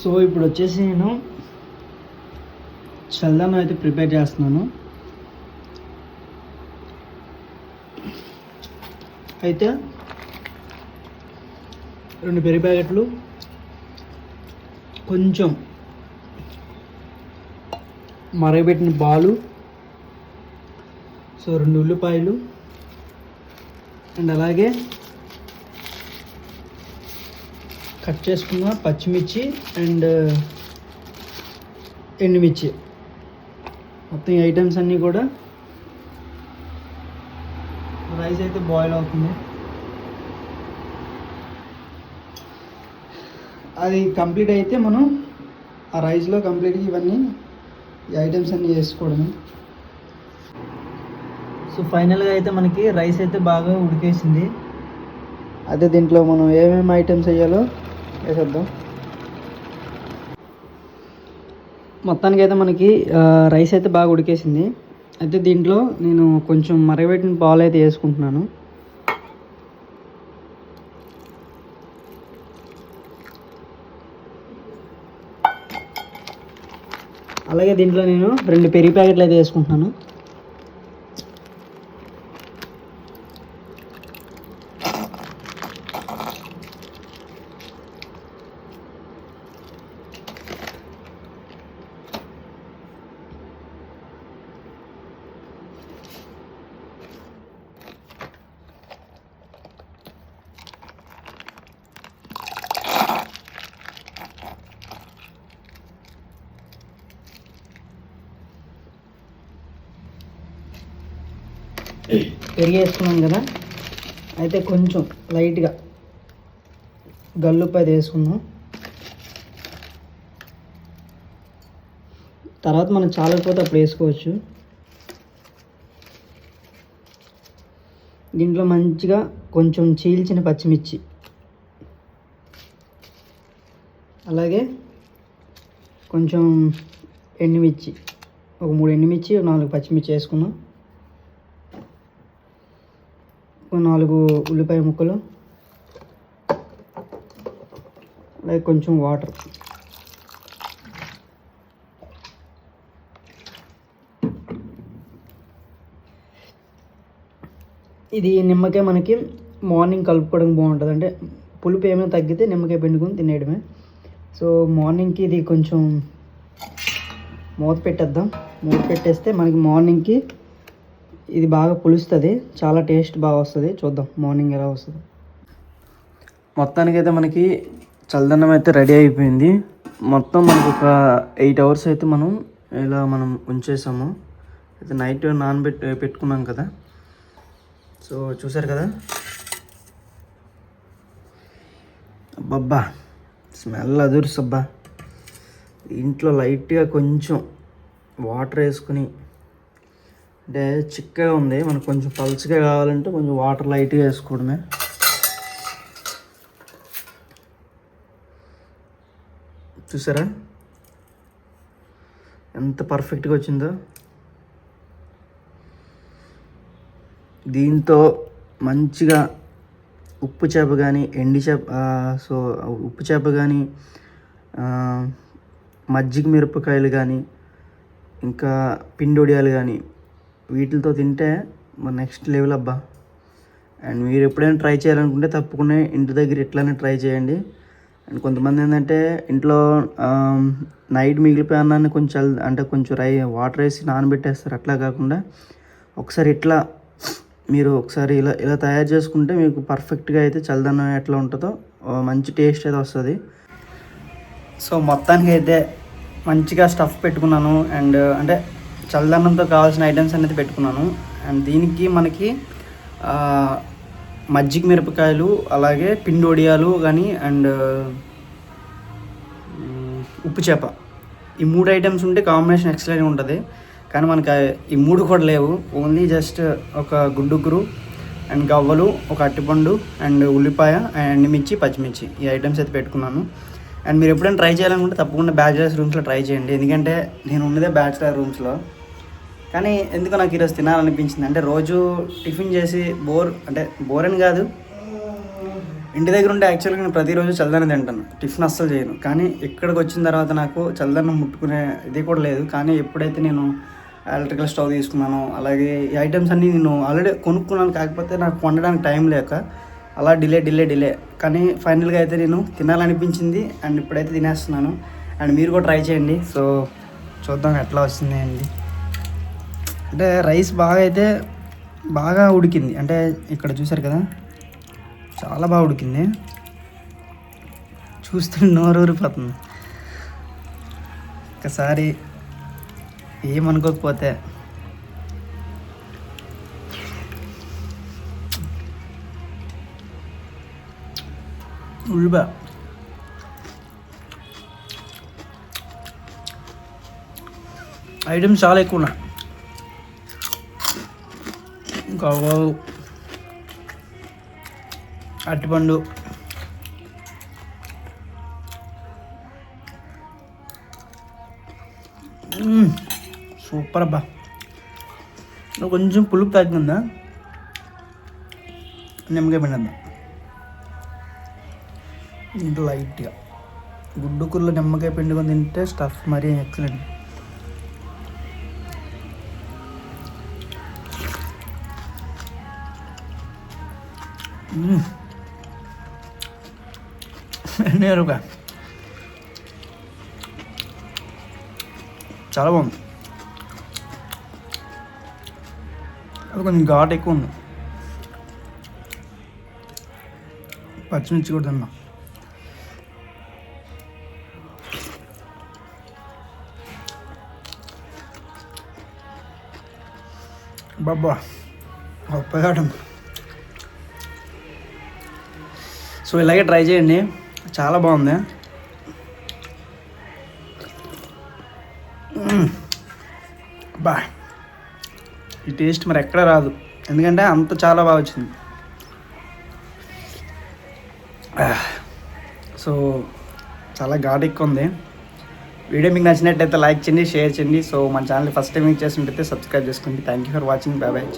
So ఇప్పుడు వచ్చేసి నేను చల్దనం అయితే ప్రిపేర్ చేస్తున్నాను. అయితే 2 పెరుగు ప్యాకెట్లు, కొంచెం మరగబెట్టిన పాలు, సో 2 ఉల్లిపాయలు అండ్ అలాగే కట్ చేసుకున్న పచ్చిమిర్చి అండ్ ఎండుమిర్చి, మొత్తం ఈ ఐటమ్స్ అన్నీ కూడా. రైస్ అయితే బాయిల్ అవుతుంది, అది కంప్లీట్ అయితే మనం ఆ రైస్లో కంప్లీట్గా ఇవన్నీ ఈ ఐటమ్స్ అన్నీ వేసుకోవడమే. సో ఫైనల్గా అయితే మనకి రైస్ అయితే బాగా ఉడికేసింది. అదే దీంట్లో మనం ఏమేమి ఐటమ్స్ వేయాలో వేసేద్దాం. మొత్తానికి అయితే మనకి రైస్ అయితే బాగా ఉడికేసింది. అయితే దీంట్లో నేను కొంచెం మరగబెట్టిన పాలు అయితే వేసుకుంటున్నాను. అలాగే దీంట్లో నేను 2 పెరుగు ప్యాకెట్లు అయితే వేసుకుంటున్నాను. పెరిగి వేసుకున్నాం కదా, అయితే కొంచెం లైట్గా గల్లుప్పు అది వేసుకుందాం. తర్వాత మనం చాలకపోతే అప్పుడు వేసుకోవచ్చు. దీంట్లో మంచిగా కొంచెం చీల్చిన పచ్చిమిర్చి, అలాగే కొంచెం ఎండుమిర్చి, ఒక 3 ఎండుమిర్చి, 4 పచ్చిమిర్చి వేసుకున్నాం. 4 ఉల్లిపాయ ముక్కలు, అలాగే కొంచెం వాటర్. ఇది నిమ్మకాయ మనకి మార్నింగ్ కలుపుకోవడం బాగుంటుంది. అంటే పులుపు ఏమైనా తగ్గితే నిమ్మకాయ పిండుకొని తినేయడమే. సో మార్నింగ్కి ఇది కొంచెం మూత పెట్టేద్దాం. మూత పెట్టేస్తే మనకి మార్నింగ్కి ఇది బాగా పులుస్తుంది, చాలా టేస్ట్ బాగా వస్తుంది. చూద్దాం మార్నింగ్ ఎలా వస్తుంది. మొత్తానికైతే మనకి చల్లదన్నం అయితే రెడీ అయిపోయింది. మొత్తం మనకు ఒక 8 అవర్స్ అయితే మనం ఉంచేసాము. అయితే నైట్ పెట్టుకున్నాం కదా. సో చూసారు కదా, అబ్బబ్బా స్మెల్ అదుర్సబ్బా. ఇంట్లో లైట్గా కొంచెం వాటర్ వేసుకుని, అంటే చిక్కగా ఉంది, మనకు కొంచెం పల్చగా కావాలంటే కొంచెం వాటర్ లైట్గా వేసుకోవడమే. చూసారా ఎంత పర్ఫెక్ట్గా వచ్చిందో. దీంతో మంచిగా ఉప్పు చేప కానీ ఉప్పు చేప కానీ మజ్జిగ మిరపకాయలు కానీ ఇంకా పిండొడియాలు కానీ వీటితో తింటే మన నెక్స్ట్ లెవెల్ అబ్బా. అండ్ మీరు ఎప్పుడైనా ట్రై చేయాలనుకుంటే తప్పకుండా ఇంటి దగ్గర ఇట్లానే ట్రై చేయండి. అండ్ కొంతమంది ఏంటంటే ఇంట్లో నైట్ మిగిలిపోయి అన్నాన్ని కొంచెం వాటర్ వేసి నానబెట్టేస్తారు. అట్లా కాకుండా ఒకసారి ఒకసారి ఇలా తయారు చేసుకుంటే మీకు పర్ఫెక్ట్గా అయితే చల్లదన్నం ఎట్లా ఉంటుందో మంచి టేస్ట్ అయితే వస్తుంది. సో మొత్తానికి అయితే మంచిగా స్టఫ్ పెట్టుకున్నాను. అండ్ అంటే చల్లదన్నంతో కావాల్సిన ఐటమ్స్ అనేది పెట్టుకున్నాను. అండ్ దీనికి మనకి మజ్జిగ మిరపకాయలు, అలాగే పిండొడియాలు కానీ అండ్ ఉప్పు చేప, ఈ 3 ఐటమ్స్ ఉంటే కాంబినేషన్ ఎక్సలెంట్గా ఉంటుంది. కానీ మనకి ఈ 3 కూడా లేవు. ఓన్లీ జస్ట్ ఒక గుడ్డుగురు అండ్ గవ్వలు, ఒక అరటిపండు అండ్ ఉల్లిపాయ అండ్ మిర్చి, పచ్చిమిర్చి, ఈ ఐటమ్స్ అయితే పెట్టుకున్నాను. అండ్ మీరు ఎప్పుడైనా ట్రై చేయాలనుకుంటే తప్పకుండా బ్యాచిలర్స్ రూమ్స్లో ట్రై చేయండి. ఎందుకంటే నేను ఉన్నదే బ్యాచిలర్ రూమ్స్లో. కానీ ఎందుకో నాకు ఈరోజు తినాలనిపించింది. అంటే రోజు టిఫిన్ చేసి బోర్ అని కాదు, ఇంటి దగ్గర ఉంటే యాక్చువల్గా నేను ప్రతిరోజు చల్లదనం తింటాను, టిఫిన్ అస్సలు చేయను. కానీ ఇక్కడికి వచ్చిన తర్వాత నాకు చల్లదనం ముట్టుకునే ఇది కూడా లేదు. కానీ ఎప్పుడైతే నేను ఎలక్ట్రికల్ స్టవ్ తీసుకున్నాను, అలాగే ఈ ఐటమ్స్ అన్నీ నేను ఆల్రెడీ కొనుక్కున్నాను, కాకపోతే నాకు వండడానికి టైం లేక అలా డిలే. కానీ ఫైనల్గా అయితే నేను తినాలనిపించింది అండ్ ఇప్పుడైతే తినేస్తున్నాను. అండ్ మీరు కూడా ట్రై చేయండి. సో చూద్దాం ఎట్లా వస్తుంది అండి. అంటే రైస్ బాగా ఉడికింది. అంటే ఇక్కడ చూసారు కదా, చాలా బాగా ఉడికింది. చూస్తుంటే నోరు ఊరిపోతుంది. ఒకసారి ఏమనుకోకపోతే ఉల్లిపాయ ఐటమ్స్ చాలా ఎక్కువ ఉన్నాయి. ఇంకా అరటిపండు, సూపర్ అబ్బా. కొంచెం పులుపు తగ్గిందా, నిమ్మకాయ పిండి ఇంట్లో లైట్గా గుడ్డు కూరలో నిమ్మకాయ పిండుకొని తింటే స్టఫ్ మరీ ఎక్సలెంట్. నేరుగా చాలా బాగుంది. అది కొంచెం ఘాట్ ఎక్కువ ఉంది. పచ్చిమిర్చి కూడా తిన్నా. బాబా గొప్పగా ఉంటుంది. సో ఇలాగే ట్రై చేయండి, చాలా బాగుంది. బా ఈ టేస్ట్ మరి ఎక్కడ రాదు, ఎందుకంటే అంత చాలా బాగా వచ్చింది. సో చాలా ఘాట్ ఎక్కువ ఉంది. వీడియో మీకు నచ్చినట్టయితే లైక్ చేయండి, షేర్ చేయండి. సో మన ఛానల్ ఫస్ట్ టైం మీకు చేసినట్టయితే సబ్స్క్రైబ్ చేసుకోండి. Thank you for watching. Bye bye.